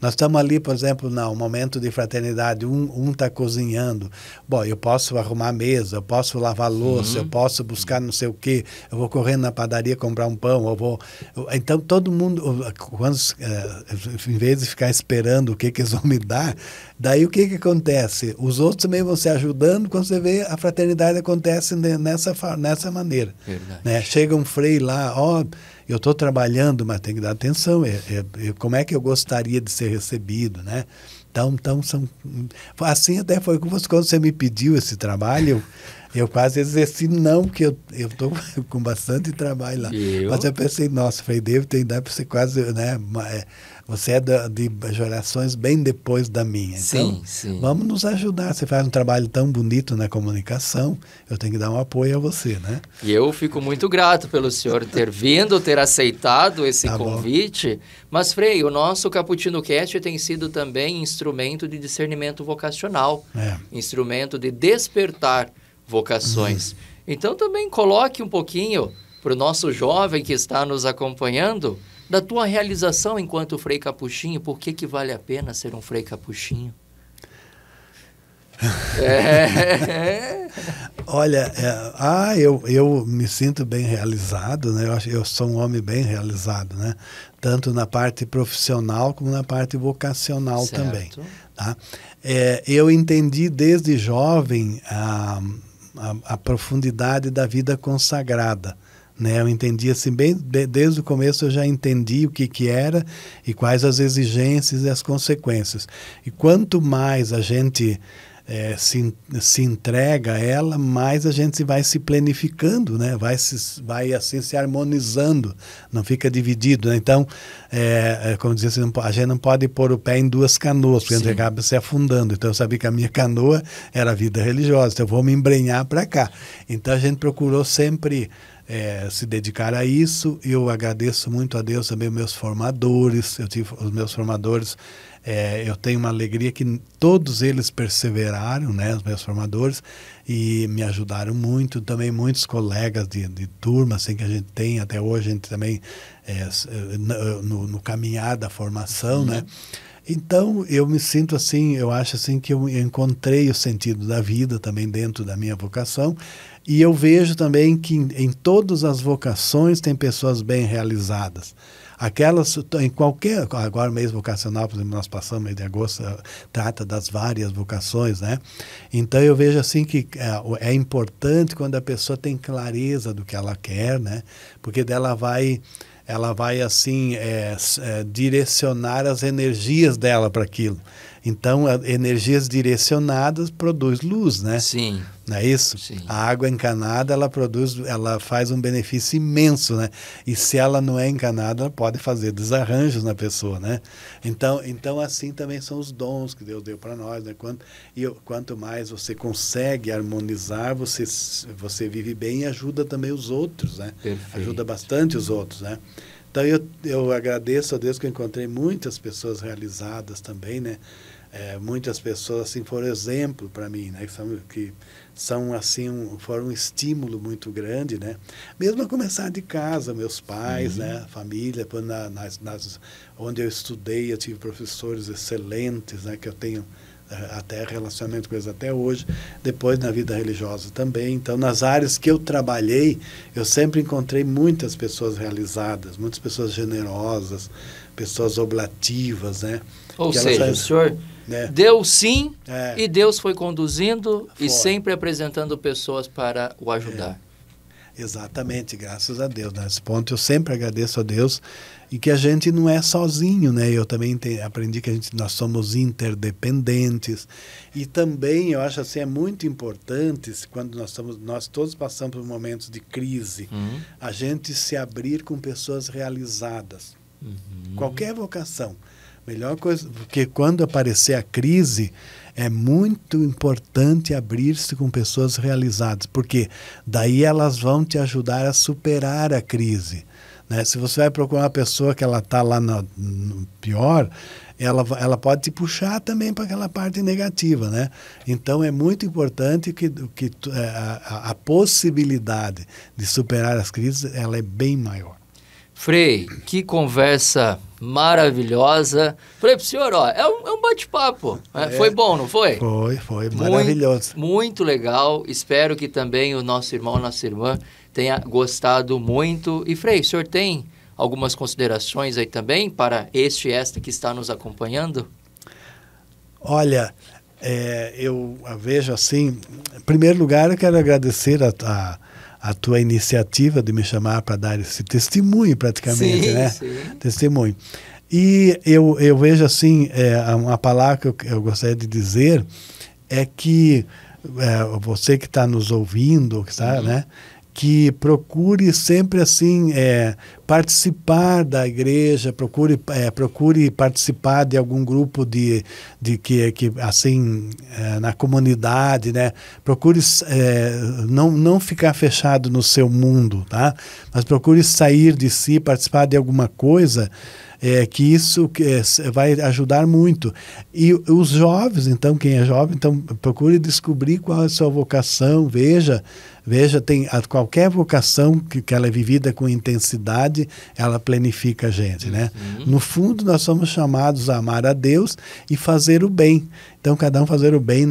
Nós estamos ali, por exemplo, no momento de fraternidade, um está cozinhando. Bom, eu posso arrumar a mesa, eu posso lavar a louça, eu posso buscar não sei o quê, eu vou correndo na padaria comprar um pão, então, todo mundo, em vez de ficar esperando o que eles vão me dar, daí o que acontece? Os outros também vão se ajudando, quando você vê, a fraternidade acontece nessa maneira. Né? Chega um frei lá, eu estou trabalhando, mas tem que dar atenção. Como é que eu gostaria de ser recebido, né? Então assim até foi quando você me pediu esse trabalho, eu quase exerci não, porque eu estou com bastante trabalho lá. Mas eu pensei, nossa, Frei David, dá para você quase, né? Você é de gerações bem depois da minha. Então, sim. Vamos nos ajudar. Você faz um trabalho tão bonito na comunicação, eu tenho que dar um apoio a você, né? E eu fico muito grato pelo senhor ter vindo, ter aceitado esse convite. Mas, Frei, o nosso Cappuccino Cast tem sido também instrumento de discernimento vocacional, instrumento de despertar vocações. Então, também coloque um pouquinho para o nosso jovem que está nos acompanhando da tua realização enquanto Frei Capuchinho. Por que vale a pena ser um Frei Capuchinho? Olha, eu me sinto bem realizado, né? Eu sou um homem bem realizado, né? Tanto na parte profissional como na parte vocacional também. Tá? Eu entendi desde jovem a profundidade da vida consagrada. Né, eu entendi assim, desde o começo eu já entendi o que era e quais as exigências e as consequências. E quanto mais a gente se entrega a ela, mais a gente vai se planificando, né? Vai assim se harmonizando, não fica dividido. Né? Então, como dizia assim, a gente não pode pôr o pé em duas canoas, porque a gente acaba se afundando. Então, eu sabia que a minha canoa era a vida religiosa, então eu vou me embrenhar para cá. Então, a gente procurou sempre se dedicar a isso. Eu agradeço muito a Deus também, meus formadores. Eu tive os meus formadores. Eu tenho uma alegria que todos eles perseveraram, né, os meus formadores, e me ajudaram muito. Também muitos colegas de turma, assim, que a gente tem até hoje, a gente também no caminhar da formação, né? Então, eu me sinto assim, eu acho assim que eu encontrei o sentido da vida também dentro da minha vocação, e eu vejo também que em todas as vocações tem pessoas bem realizadas. Aquelas, em qualquer, agora mês vocacional, por exemplo, nós passamos mês de agosto, trata das várias vocações, né? Então eu vejo assim que é importante quando a pessoa tem clareza do que ela quer, né? Porque dela ela vai assim direcionar as energias dela para aquilo. Então, energias direcionadas produz luz, né? Sim. Não é isso? Sim. A água encanada, ela faz um benefício imenso, né? E se ela não é encanada, ela pode fazer desarranjos na pessoa, né? Então assim também são os dons que Deus deu para nós, né? Quanto mais você consegue harmonizar, você vive bem e ajuda também os outros, né? Perfeito. Ajuda bastante os outros, né? Então, eu agradeço a Deus que eu encontrei muitas pessoas realizadas também, né? Muitas pessoas, assim, foram exemplo para mim, né? Que são assim, foram um estímulo muito grande, né? Mesmo a começar de casa, meus pais, né? Família, onde eu estudei, eu tive professores excelentes, né? Que eu tenho até relacionamento com eles até hoje, depois na vida religiosa também. Então, nas áreas que eu trabalhei, eu sempre encontrei muitas pessoas realizadas, muitas pessoas generosas, pessoas oblativas, né? Ou seja, o senhor deu sim e Deus foi conduzindo e sempre apresentando pessoas para o ajudar. Exatamente, graças a Deus. Nesse ponto eu sempre agradeço a Deus e que a gente não é sozinho, né? Eu também aprendi que nós somos interdependentes e também eu acho assim, é muito importante quando nós todos passamos por momentos de crise, a gente se abrir com pessoas realizadas. Qualquer vocação. Melhor coisa, porque quando aparecer a crise, é muito importante abrir-se com pessoas realizadas, porque daí elas vão te ajudar a superar a crise, né? Se você vai procurar uma pessoa que ela está lá no pior, ela pode te puxar também para aquela parte negativa, né? Então é muito importante que a possibilidade de superar as crises ela é bem maior. Frei, que conversa maravilhosa. Falei para o senhor, ó, é um bate-papo. Foi bom, não foi? Foi maravilhoso. Muito legal. Espero que também o nosso irmão, nossa irmã tenha gostado muito. E Frei, o senhor tem algumas considerações aí também para esta que está nos acompanhando? Olha, eu vejo assim, em primeiro lugar eu quero agradecer a tua iniciativa de me chamar para dar esse testemunho praticamente, né? Sim. Testemunho. E eu vejo assim, uma palavra que eu gostaria de dizer é que você que está nos ouvindo, né? Que procure sempre assim participar da igreja, procure participar de algum grupo que assim na comunidade, né? Procure não ficar fechado no seu mundo, tá? Mas procure sair de si, participar de alguma coisa que isso vai ajudar muito. E os jovens, então, quem é jovem, então procure descobrir qual é a sua vocação, veja, tem qualquer vocação que ela é vivida com intensidade, ela planifica a gente, né? No fundo, nós somos chamados a amar a Deus e fazer o bem. Então, cada um fazer o bem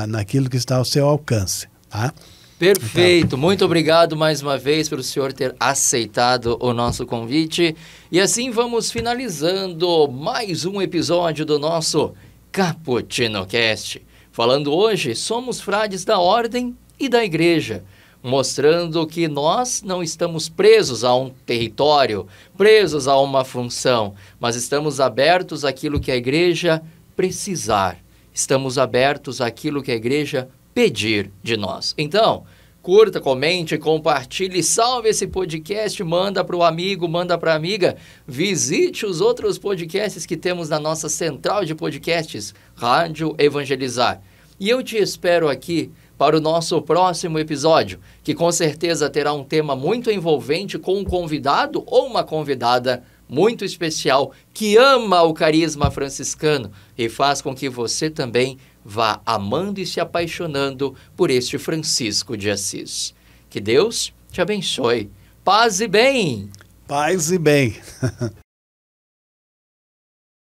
naquilo que está ao seu alcance, tá? Perfeito, então, muito obrigado mais uma vez pelo senhor ter aceitado o nosso convite. E assim vamos finalizando mais um episódio do nosso CaputinoCast. Falando hoje, somos frades da ordem e da igreja, mostrando que nós não estamos presos a um território, presos a uma função, mas estamos abertos àquilo que a igreja precisar. Estamos abertos àquilo que a igreja pedir de nós. Então, curta, comente, compartilhe, salve esse podcast, manda para o amigo, manda para a amiga, visite os outros podcasts que temos na nossa central de podcasts, Rádio Evangelizar. E eu te espero aqui para o nosso próximo episódio, que com certeza terá um tema muito envolvente com um convidado ou uma convidada muito especial que ama o carisma franciscano e faz com que você também vá amando e se apaixonando por este Francisco de Assis. Que Deus te abençoe. Paz e bem! Paz e bem!